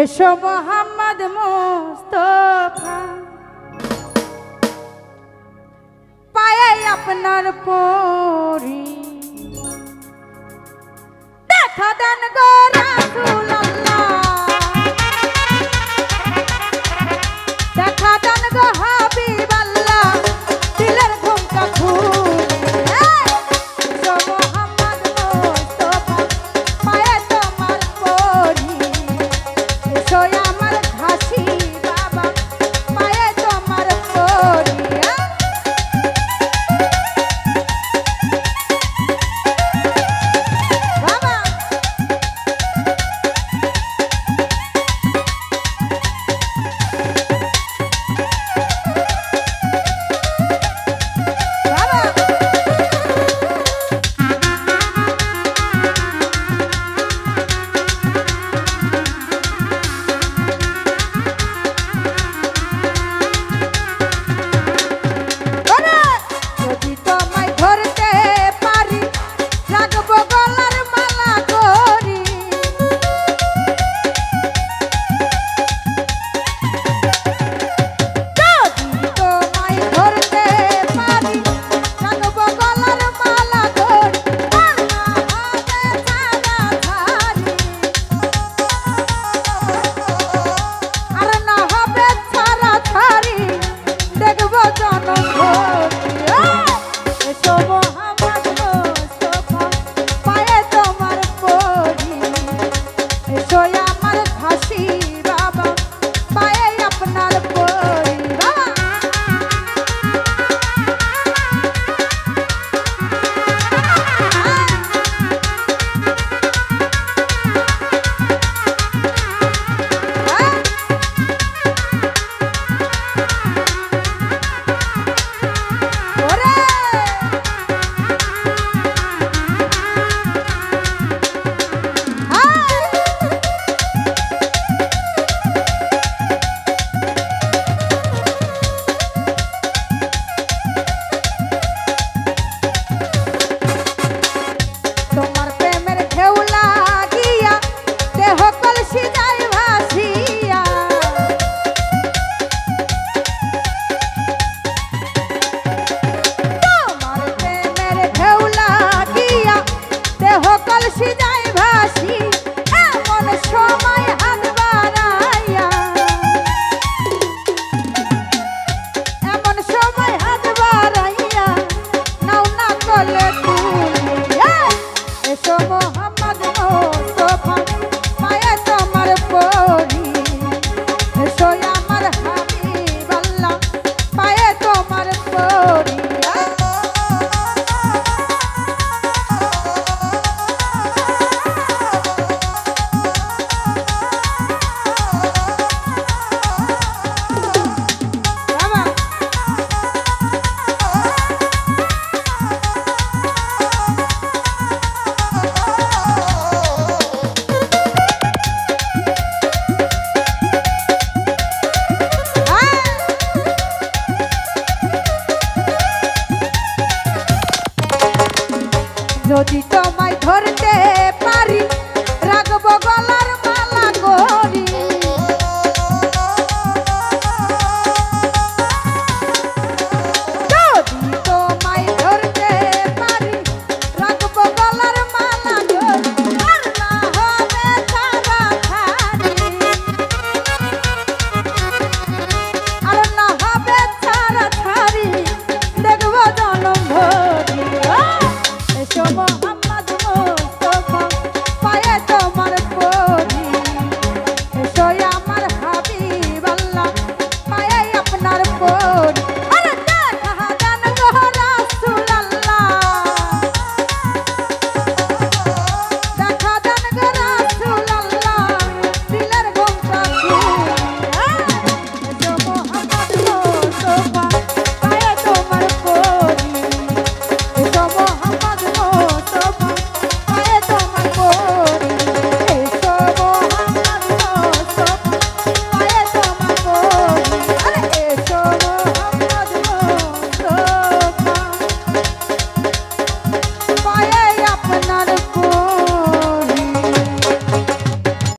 এসো মোহাম্মদ মুস্তাফা পায়ে আপনার পরি দেখা দেন গো রাসূলুল্লাহ দেখা দেন গো হাবিবাল্লাহ দিলের ঘুমটা খুলে এসো মোহাম্মদ মুস্তাফা পায়ে তোমার পরি এসো আমার ঘাসি বাবা পায়ে তোমার পরি যদি তোমায় ধরতে পারি রাখবো গলার মালা করি যদি তোমায় ধরতে পারি রাখবো গলার মালা করি আর না হবে ছাড়াছাড়ি আর না হবে ছাড়াছাড়ি দেখবো জনম ভরি এসো মোহাম্মদ মুস্তাফা পায়ে